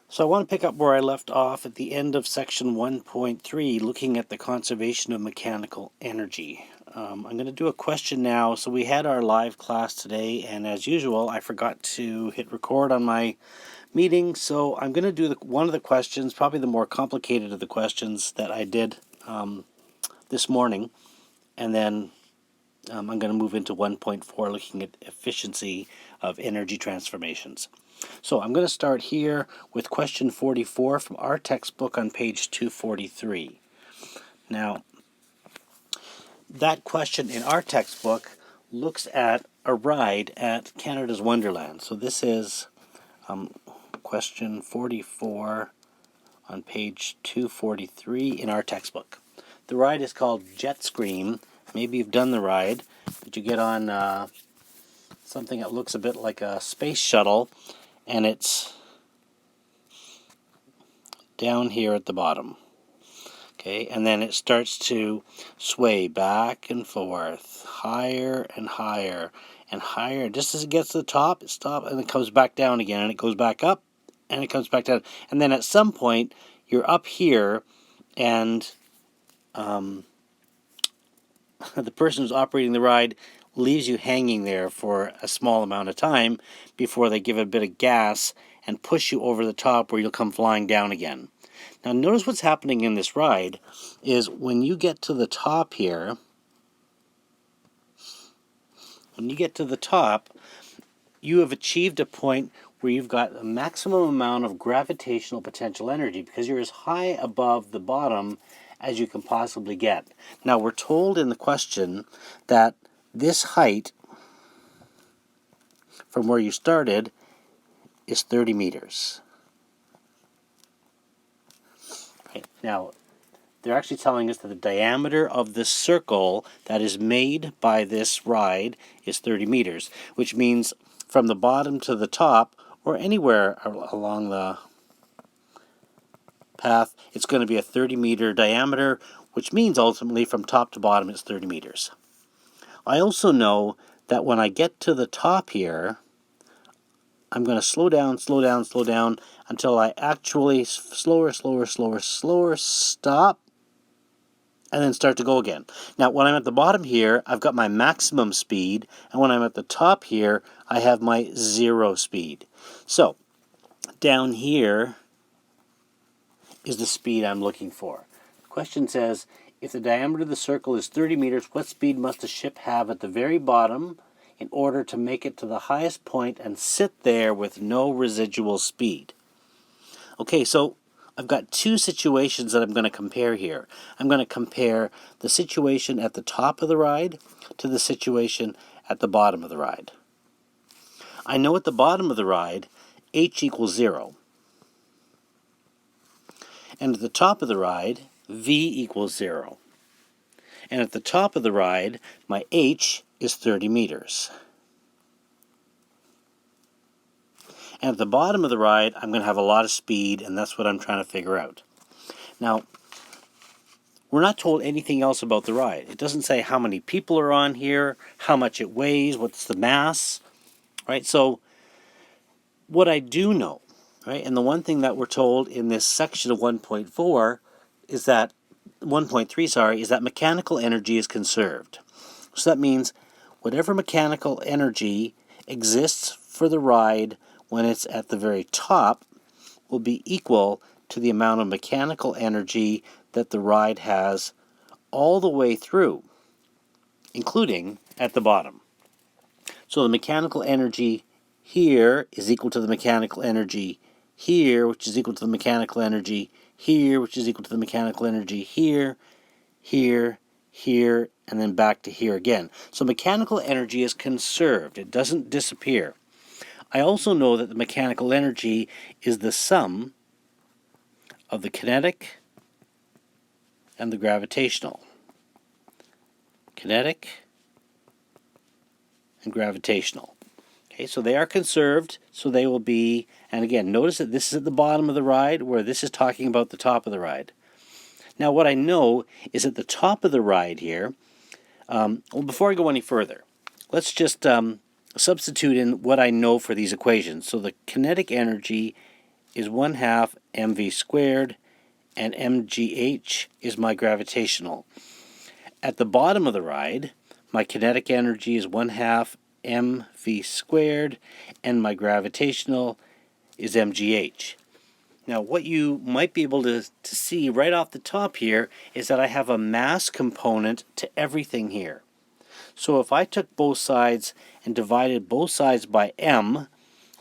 So I want to pick up where I left off at the end of section 1.3, looking at the conservation of mechanical energy. I'm going to do a question now. So we had our live class today, and as usual, I forgot to hit record on my meeting. So I'm going to do one of the questions, probably the more complicated of the questions that I did this morning, and then I'm going to move into 1.4, looking at efficiency of energy transformations. So I'm going to start here with question 44 from our textbook on page 243. Now, that question in our textbook looks at a ride at Canada's Wonderland. So this is question 44 on page 243 in our textbook. The ride is called Jet Scream. Maybe you've done the ride, but you get on something that looks a bit like a space shuttle, and it's down here at the bottom. Okay, and then it starts to sway back and forth, higher and higher and higher. Just as it gets to the top, it stops and it comes back down again, and it goes back up and it comes back down. And then at some point, you're up here, and the person who's operating the ride leaves you hanging there for a small amount of time before they give it a bit of gas and push you over the top where you'll come flying down again. Now notice what's happening in this ride is when you get to the top here, you have achieved a point where you've got a maximum amount of gravitational potential energy because you're as high above the bottom as you can possibly get. Now we're told in the question that this height from where you started is 30 meters. Okay, now they're actually telling us that the diameter of the circle that is made by this ride is 30 meters, which means from the bottom to the top, or anywhere along the path, it's going to be a 30-meter diameter, which means ultimately from top to bottom it's 30 meters. I also know that when I get to the top here, I'm going to slow down until I actually slower, stop, and then start to go again. Now, when I'm at the bottom here, I've got my maximum speed, and when I'm at the top here, I have my zero speed. So, down here is the speed I'm looking for. The question says, if the diameter of the circle is 30 meters, what speed must a ship have at the very bottom in order to make it to the highest point and sit there with no residual speed? Okay, so I've got two situations that I'm going to compare here. I'm going to compare the situation at the top of the ride to the situation at the bottom of the ride. I know at the bottom of the ride, h equals 0. And at the top of the ride, v equals 0. And at the top of the ride, my h is 30 meters. And at the bottom of the ride, I'm going to have a lot of speed, and that's what I'm trying to figure out. Now, we're not told anything else about the ride. It doesn't say how many people are on here, how much it weighs, what's the mass, right? So, what I do know, right, and the one thing that we're told in this section of 1.4 is that 1.3, is that mechanical energy is conserved. So that means whatever mechanical energy exists for the ride when it's at the very top will be equal to the amount of mechanical energy that the ride has all the way through, including at the bottom. So the mechanical energy here is equal to the mechanical energy here, which is equal to the mechanical energy here, which is equal to the mechanical energy here, here, here, and then back to here again. So mechanical energy is conserved. It doesn't disappear. I also know that the mechanical energy is the sum of the kinetic and the gravitational. Kinetic and gravitational. Okay, so they are conserved, so they will be, and again, notice that this is at the bottom of the ride, where this is talking about the top of the ride. Now, what I know is at the top of the ride here, well, before I go any further, let's just substitute in what I know for these equations. So the kinetic energy is 1/2 mv squared, and mgh is my gravitational. At the bottom of the ride, my kinetic energy is 1/2 mv squared, and my gravitational is mgh. Now, what you might be able to see right off the top here is that I have a mass component to everything here. So if I took both sides and divided both sides by m,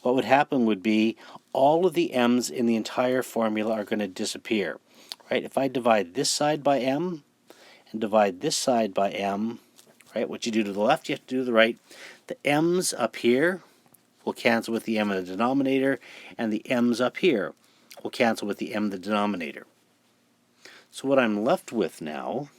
what would happen would be all of the m's in the entire formula are going to disappear. Right? If I divide this side by m and divide this side by m, right, what you do to the left, you have to do to the right. The m's up here will cancel with the m in the denominator, and the m's up here will cancel with the m in the denominator. So what I'm left with now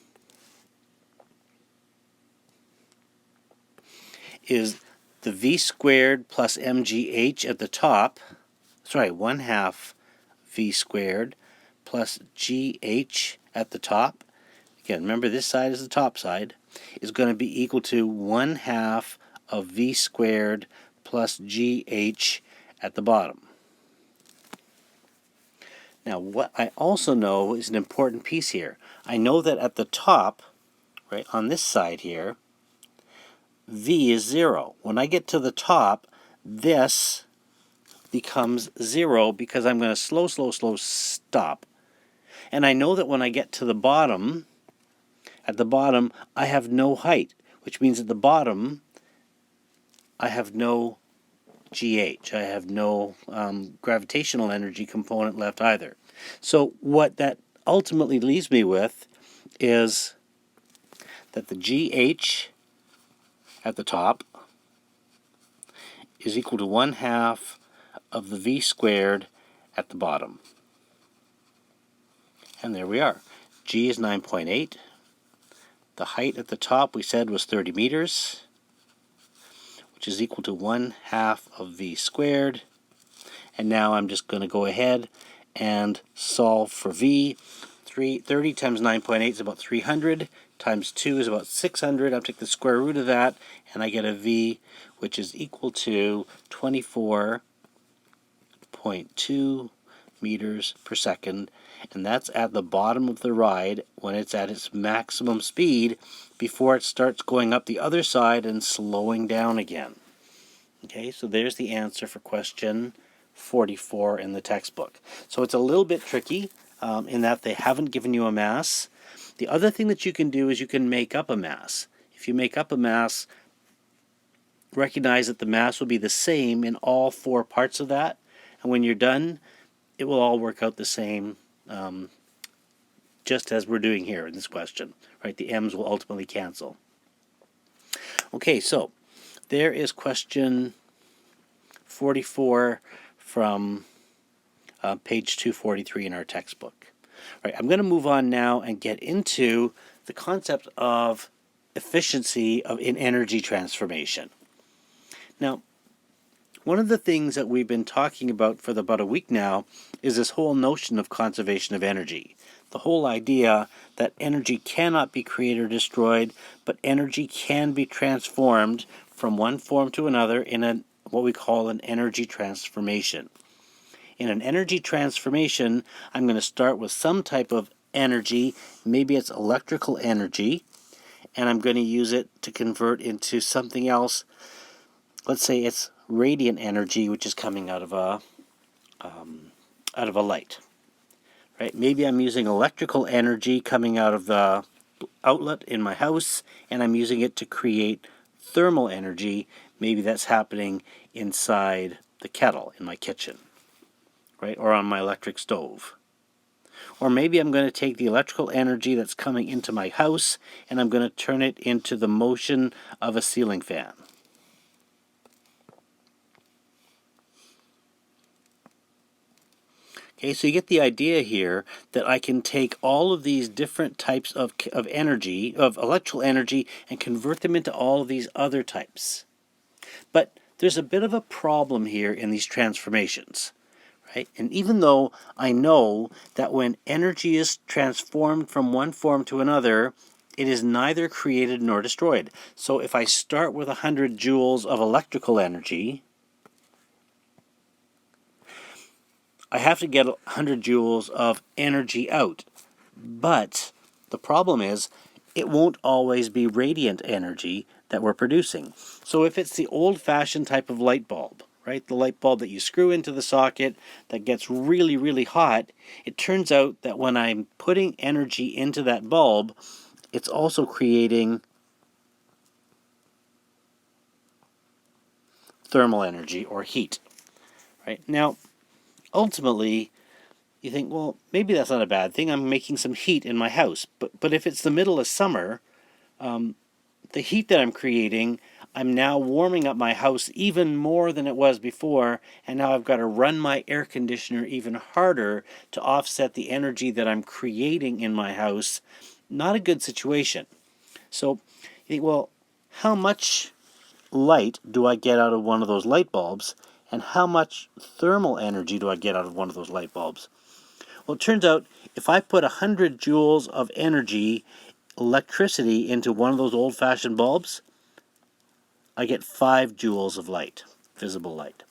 is the v squared plus mgh at the top, 1/2 v squared plus gh at the top. Again, remember this side is the top side, is going to be equal to 1/2 of v squared plus gh at the bottom. Now, what I also know is an important piece here. I know that at the top, right, on this side here, v is 0. When I get to the top, this becomes 0 because I'm going to slow stop. And I know that when I get to the bottom, at the bottom, I have no height, which means at the bottom, I have no GH. I have no gravitational energy component left either. So what that ultimately leaves me with is that the GH at the top is equal to 1/2 of the v squared at the bottom. And there we are. G is 9.8. The height at the top we said was 30 meters, which is equal to 1/2 of v squared. And now I'm just going to go ahead and solve for v. 30 times 9.8 is about 300, times 2 is about 600. I'll take the square root of that, and I get a v, which is equal to 24.2 meters per second. And that's at the bottom of the ride when it's at its maximum speed before it starts going up the other side and slowing down again. Okay, so there's the answer for question 44 in the textbook. So it's a little bit tricky in that they haven't given you a mass. The other thing that you can do is you can make up a mass. If you make up a mass, recognize that the mass will be the same in all 4 parts of that, and when you're done, it will all work out the same, just as we're doing here in this question. Right? The m's will ultimately cancel. Okay, so there is question 44 from page 243 in our textbook. Right, I'm going to move on now and get into the concept of efficiency in energy transformation. Now, one of the things that we've been talking about for about a week now is this whole notion of conservation of energy. The whole idea that energy cannot be created or destroyed, but energy can be transformed from one form to another in what we call an energy transformation. In an energy transformation, I'm going to start with some type of energy, maybe it's electrical energy, and I'm going to use it to convert into something else. Let's say it's radiant energy, which is coming out of a light. Right? Maybe I'm using electrical energy coming out of the outlet in my house, and I'm using it to create thermal energy. Maybe that's happening inside the kettle in my kitchen, right, or on my electric stove. Or maybe I'm going to take the electrical energy that's coming into my house and I'm going to turn it into the motion of a ceiling fan. Okay, so you get the idea here that I can take all of these different types of energy, of electrical energy, and convert them into all of these other types. But there's a bit of a problem here in these transformations. Right? And even though I know that when energy is transformed from one form to another, it is neither created nor destroyed. So if I start with 100 joules of electrical energy, I have to get 100 joules of energy out. But the problem is, it won't always be radiant energy that we're producing. So if it's the old-fashioned type of light bulb, right, the light bulb that you screw into the socket that gets really, really hot, it turns out that when I'm putting energy into that bulb, it's also creating thermal energy or heat. Right? Now, ultimately, you think, well, maybe that's not a bad thing. I'm making some heat in my house. But if it's the middle of summer, the heat that I'm creating, I'm now warming up my house even more than it was before, and now I've got to run my air conditioner even harder to offset the energy that I'm creating in my house. Not a good situation. So you think, well, how much light do I get out of one of those light bulbs, and how much thermal energy do I get out of one of those light bulbs? Well, it turns out if I put 100 joules of energy, electricity, into one of those old-fashioned bulbs, I get 5 joules of light, visible light.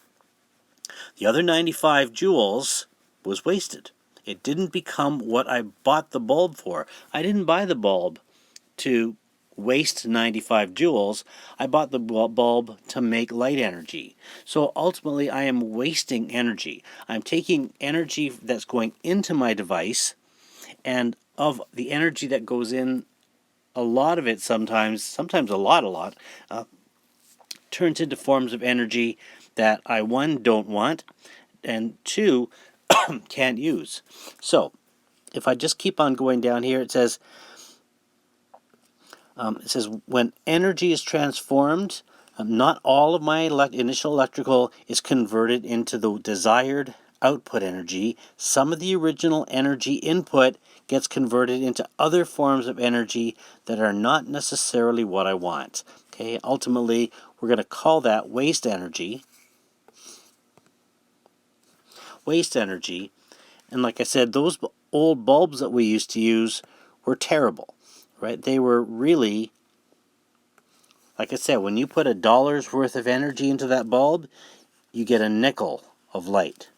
The other 95 joules was wasted. It didn't become what I bought the bulb for. I didn't buy the bulb to waste 95 joules. I bought the bulb to make light energy. So ultimately, I am wasting energy. I'm taking energy that's going into my device, and of the energy that goes in, a lot of it sometimes a lot, turns into forms of energy that I, one, don't want, and two, can't use. So if I just keep on going down here, it says when energy is transformed, not all of my initial electrical is converted into the desired output energy. Some of the original energy input gets converted into other forms of energy that are not necessarily what I want. Okay, ultimately, we're going to call that waste energy. Waste energy. And like I said, those old bulbs that we used to use were terrible, right? They were really, like I said, when you put $1 worth of energy into that bulb, you get a nickel of light.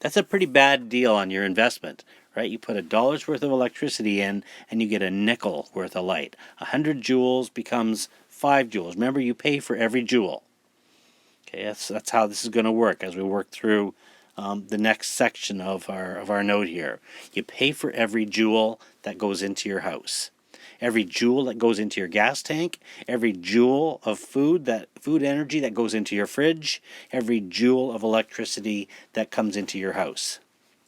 That's a pretty bad deal on your investment, right? You put $1 worth of electricity in, and you get a nickel worth of light. 100 joules becomes 5 joules. Remember, you pay for every joule. Okay, that's how this is going to work as we work through the next section of our note here. You pay for every joule that goes into your house. Every joule that goes into your gas tank, every joule of food energy that goes into your fridge, every joule of electricity that comes into your house.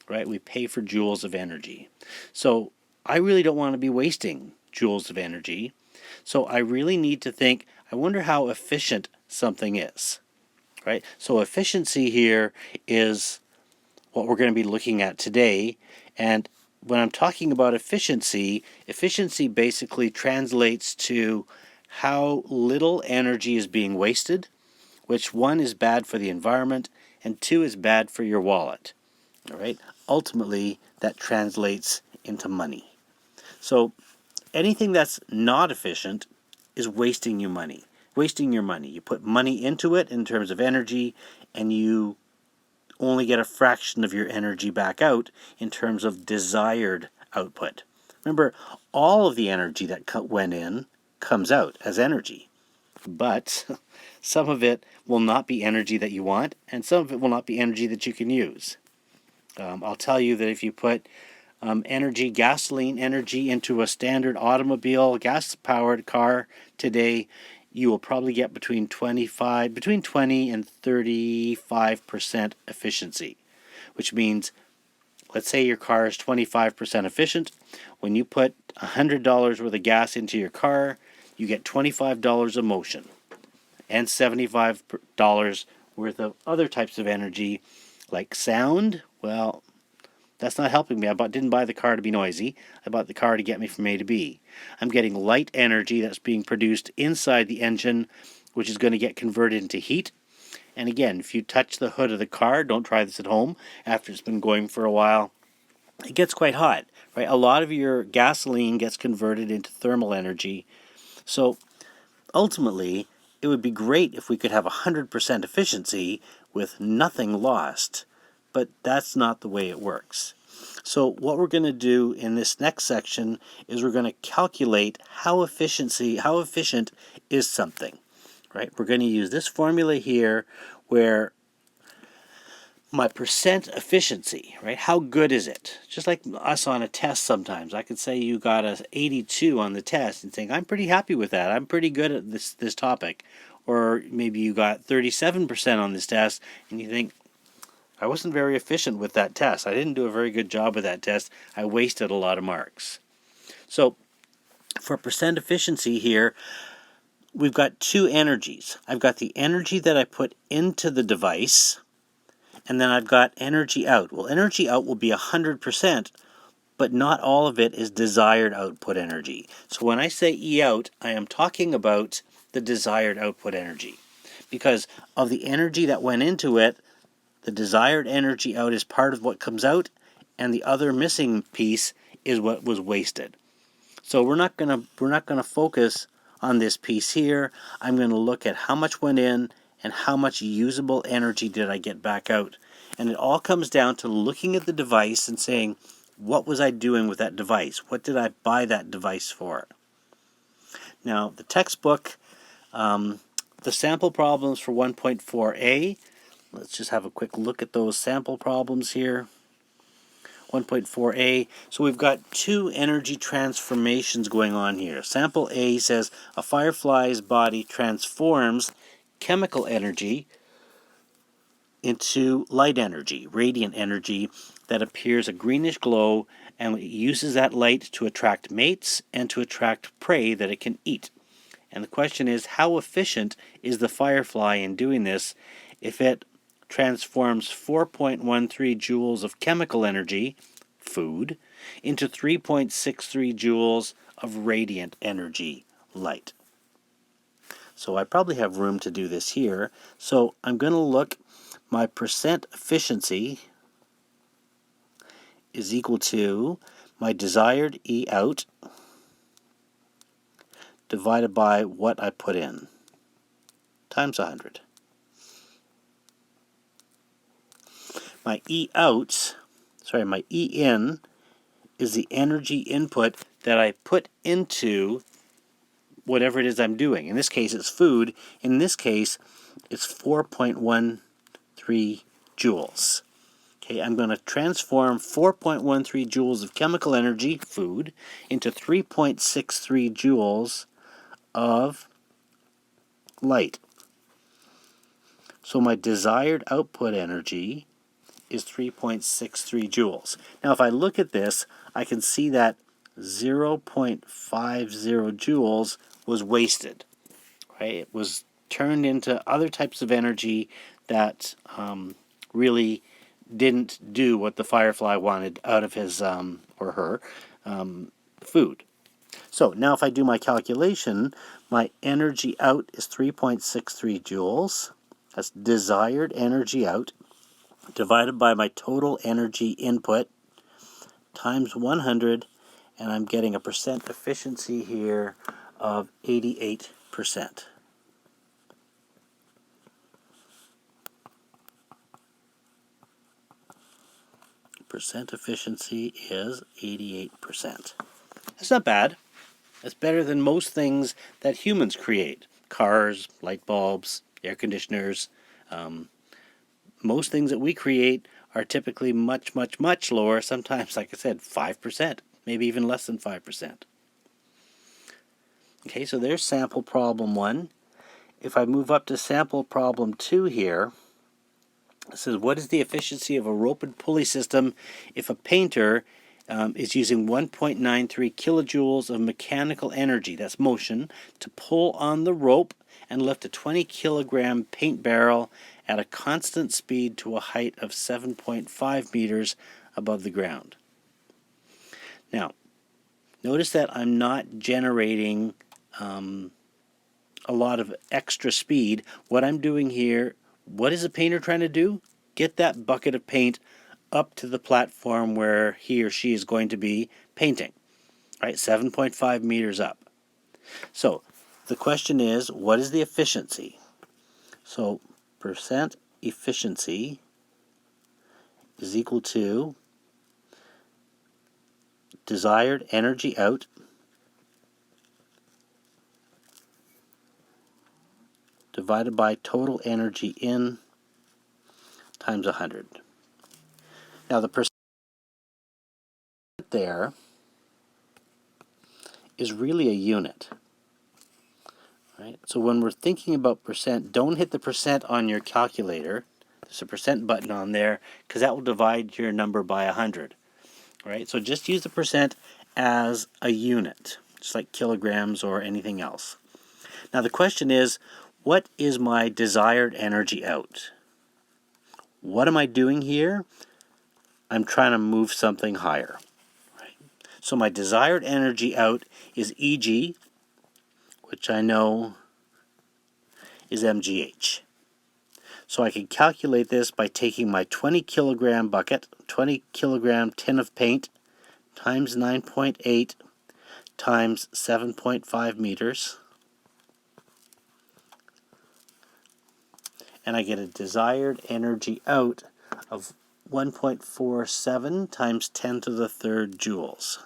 Right? We pay for joules of energy. So I really don't want to be wasting joules of energy. So I really need to think, I wonder how efficient something is. Right? So efficiency here is what we're going to be looking at today. And when I'm talking about efficiency basically translates to how little energy is being wasted, which, one, is bad for the environment, and two, is bad for your wallet. All right? Ultimately, that translates into money. So anything that's not efficient is wasting you money. Wasting your money. You put money into it in terms of energy, and you only get a fraction of your energy back out in terms of desired output. Remember, all of the energy that went in comes out as energy, but some of it will not be energy that you want, and some of it will not be energy that you can use. I'll tell you that if you put gasoline energy into a standard automobile, gas-powered car today, you will probably get between 20 and 35% efficiency, which means, let's say your car is 25% efficient. When you put $100 worth of gas into your car, you get $25 of motion and $75 worth of other types of energy, like sound. Well, that's not helping me. I didn't buy the car to be noisy. I bought the car to get me from A to B. I'm getting light energy that's being produced inside the engine, which is going to get converted into heat. And again, if you touch the hood of the car, don't try this at home, after it's been going for a while, it gets quite hot, right? A lot of your gasoline gets converted into thermal energy. So ultimately, it would be great if we could have 100% efficiency with nothing lost. but that's not the way it works. So what we're going to do in this next section is we're going to calculate how efficient is something. Right? We're going to use this formula here where my percent efficiency, right? How good is it? Just like us on a test sometimes. I could say you got a 82 on the test and think, I'm pretty happy with that. I'm pretty good at this topic. Or maybe you got 37% on this test and you think, I wasn't very efficient with that test. I didn't do a very good job with that test. I wasted a lot of marks. So for percent efficiency here, we've got two energies. I've got the energy that I put into the device, and then I've got energy out. Well, energy out will be 100%, but not all of it is desired output energy. So when I say E out, I am talking about the desired output energy. Because of the energy that went into it, the desired energy out is part of what comes out, and the other missing piece is what was wasted. So we're not gonna focus on this piece here. I'm going to look at how much went in and how much usable energy did I get back out. And it all comes down to looking at the device and saying, what was I doing with that device? What did I buy that device for? Now, the textbook, the sample problems for 1.4a, let's just have a quick look at those sample problems here. 1.4a. So we've got two energy transformations going on here. Sample A says a firefly's body transforms chemical energy into light energy, radiant energy, that appears a greenish glow, and it uses that light to attract mates and to attract prey that it can eat. And the question is, how efficient is the firefly in doing this if it transforms 4.13 joules of chemical energy, food, into 3.63 joules of radiant energy, light? So I probably have room to do this here. So I'm going to look, my percent efficiency is equal to my desired E out divided by what I put in, times 100. My E in is the energy input that I put into whatever it is I'm doing. In this case, it's food. In this case, it's 4.13 joules. Okay, I'm going to transform 4.13 joules of chemical energy, food, into 3.63 joules of light. So my desired output energy is 3.63 joules. Now, if I look at this, I can see that 0.50 joules was wasted. Right? It was turned into other types of energy that really didn't do what the firefly wanted out of his or her food. So now if I do my calculation, my energy out is 3.63 joules. That's desired energy out, divided by my total energy input, times 100, and I'm getting a percent efficiency here of 88%. Percent efficiency is 88%. That's not bad. That's better than most things that humans create. Cars, light bulbs, air conditioners. Most things that we create are typically much, much, much lower. Sometimes, like I said, 5%, maybe even less than 5%. Okay, so there's sample problem 1. If I move up to sample problem 2 here, it says, what is the efficiency of a rope and pulley system if a painter is using 1.93 kilojoules of mechanical energy, that's motion, to pull on the rope and lift a 20 kilogram paint barrel at a constant speed to a height of 7.5 meters above the ground? Now, notice that I'm not generating a lot of extra speed. What I'm doing here, what is a painter trying to do? Get that bucket of paint up to the platform where he or she is going to be painting, right? 7.5 meters up. So the question is, what is the efficiency? So percent efficiency is equal to desired energy out divided by total energy in times 100. Now the percent there is really a unit. Right? So when we're thinking about percent, don't hit the percent on your calculator. There's a percent button on there because that will divide your number by 100. Right? So just use the percent as a unit, just like kilograms or anything else. Now the question is, what is my desired energy out? What am I doing here? I'm trying to move something higher. Right? So my desired energy out is Eg, which I know is mgh. So I can calculate this by taking my 20 kilogram bucket, 20 kilogram tin of paint, times 9.8 times 7.5 meters. And I get a desired energy out of 1.47 times 10 to the third joules.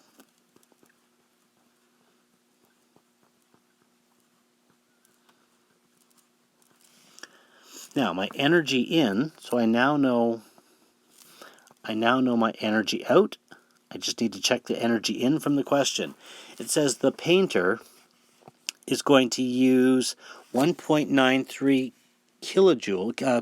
Now my energy in, so I now know my energy out. I just need to check the energy in from the question. It says the painter is going to use 1.93 kilojoules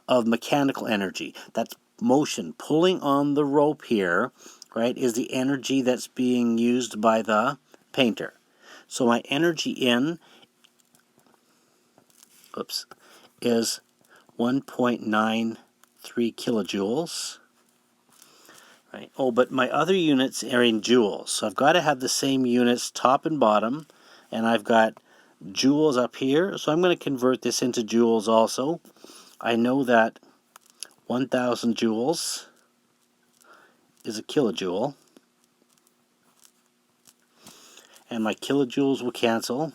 of mechanical energy. That's motion. Pulling on the rope here, right, is the energy that's being used by the painter. So my energy in is 1.93 kilojoules. Right. Oh, but my other units are in joules. So I've got to have the same units top and bottom. And I've got joules up here. So I'm going to convert this into joules also. I know that 1,000 joules is a kilojoule. And my kilojoules will cancel.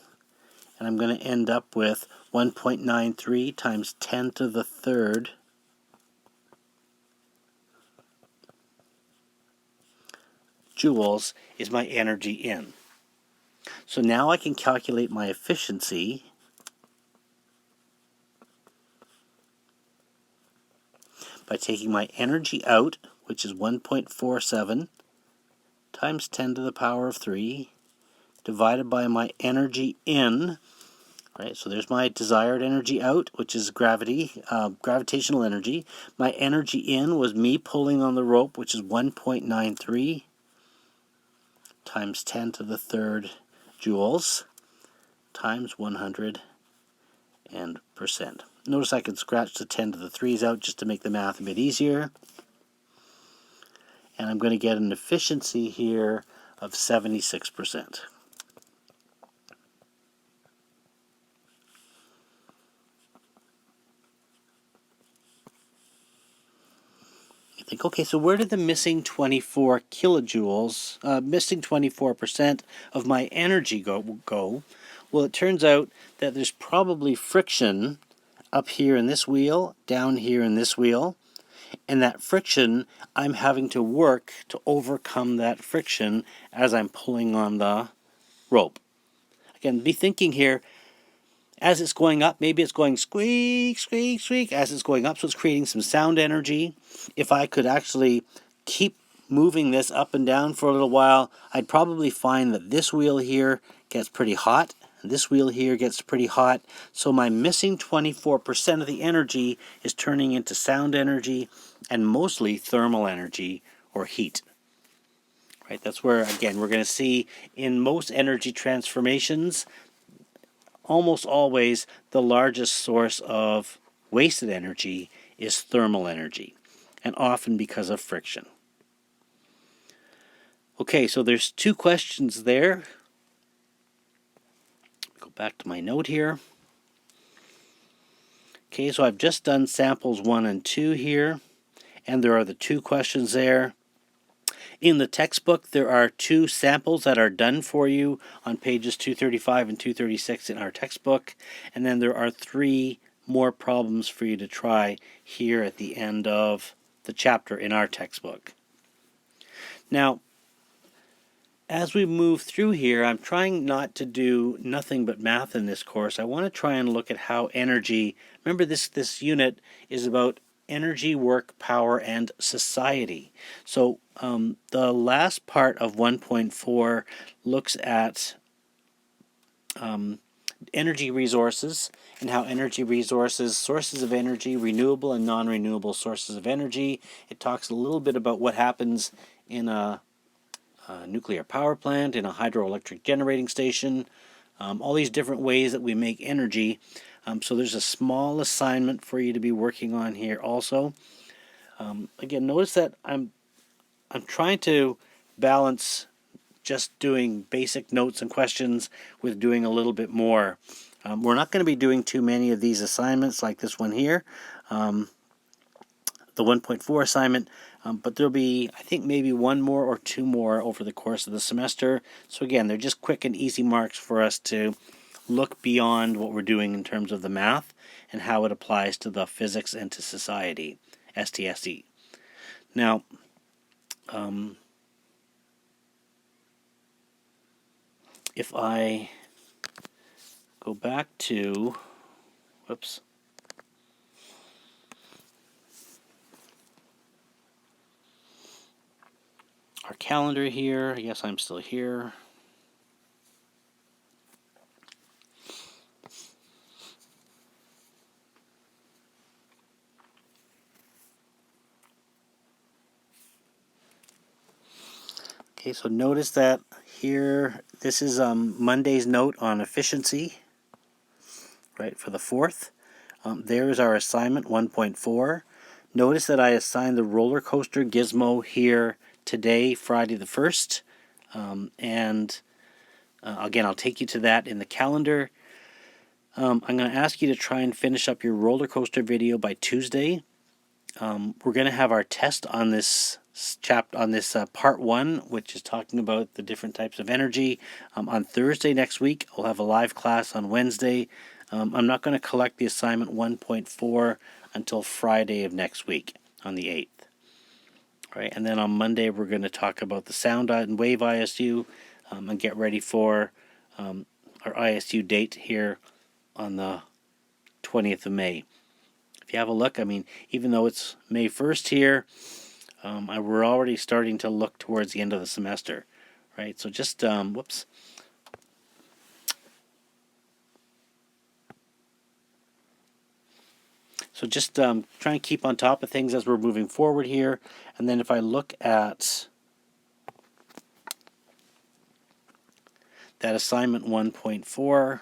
And I'm going to end up with 1.93 times 10 to the third joules is my energy in. So now I can calculate my efficiency by taking my energy out, which is 1.47 times 10 to the power of 3, divided by my energy in. Right, so there's my desired energy out, which is gravitational energy. My energy in was me pulling on the rope, which is 1.93 times 10 to the third joules times 100%. Notice I can scratch the 10 to the 3's out just to make the math a bit easier. And I'm going to get an efficiency here of 76%. You think, okay, so where did the missing 24 kilojoules, missing 24% of my energy go? Well, it turns out that there's probably friction up here in this wheel, down here in this wheel, and that friction, I'm having to work to overcome that friction as I'm pulling on the rope. Again, be thinking here, as it's going up, maybe it's going squeak, squeak, squeak as it's going up, so it's creating some sound energy. If I could actually keep moving this up and down for a little while, I'd probably find that this wheel here gets pretty hot, and this wheel here gets pretty hot, so my missing 24% of the energy is turning into sound energy and mostly thermal energy or heat. Right? That's where, again, we're going to see in most energy transformations, almost always the largest source of wasted energy is thermal energy, and often because of friction. Okay, so there's two questions there. Go back to my note here. Okay, so I've just done samples 1 and 2 here, and there are the two questions there. In the textbook, there are 2 samples that are done for you on pages 235 and 236 in our textbook, and then there are 3 more problems for you to try here at the end of the chapter in our textbook. Now, as we move through here, I'm trying not to do nothing but math in this course. I want to try and look at how energy, remember this unit is about energy, work, power, and society. So the last part of 1.4 looks at energy resources and how energy resources, sources of energy, renewable and non-renewable sources of energy. It talks a little bit about what happens in a nuclear power plant, in a hydroelectric generating station, all these different ways that we make energy. So there's a small assignment for you to be working on here also. Again, notice that I'm trying to balance just doing basic notes and questions with doing a little bit more. We're not going to be doing too many of these assignments like this one here, the 1.4 assignment, but there'll be, I think, maybe one more or two more over the course of the semester. So again, they're just quick and easy marks for us to look beyond what we're doing in terms of the math and how it applies to the physics and to society, STSE. Now, if I go back to, whoops, our calendar here, yes, I'm still here. Okay, so notice that here, this is Monday's note on efficiency, right, for the 4th. There's our assignment 1.4. Notice that I assigned the roller coaster gizmo here today, Friday the 1st. And again, I'll take you to that in the calendar. I'm going to ask you to try and finish up your roller coaster video by Tuesday. We're going to have our test on this part 1, which is talking about the different types of energy, on Thursday next week. I'll have a live class on Wednesday. I'm not going to collect the assignment 1.4 until Friday of next week on the 8th. Right, and then on Monday we're going to talk about the sound and wave ISU and get ready for our ISU date here on the 20th of May. If you have a look, I mean, even though it's May 1st here, we're already starting to look towards the end of the semester, right? So just, whoops. So just try and keep on top of things as we're moving forward here. And then if I look at that assignment 1.4,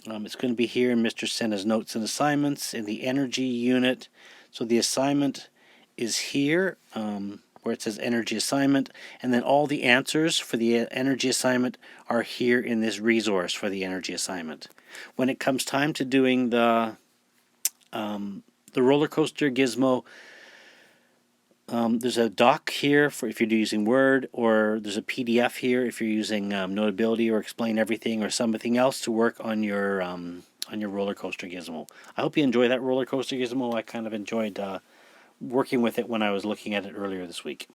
it's going to be here in Mr. Senna's notes and assignments in the energy unit. So the assignment is here where it says energy assignment, and then all the answers for the energy assignment are here in this resource for the energy assignment. When it comes time to doing the roller coaster gizmo, there's a doc here for if you're using Word, or there's a PDF here if you're using Notability or Explain Everything or something else to work on your roller coaster gizmo. I hope you enjoy that roller coaster gizmo. I kind of enjoyed working with it when I was looking at it earlier this week.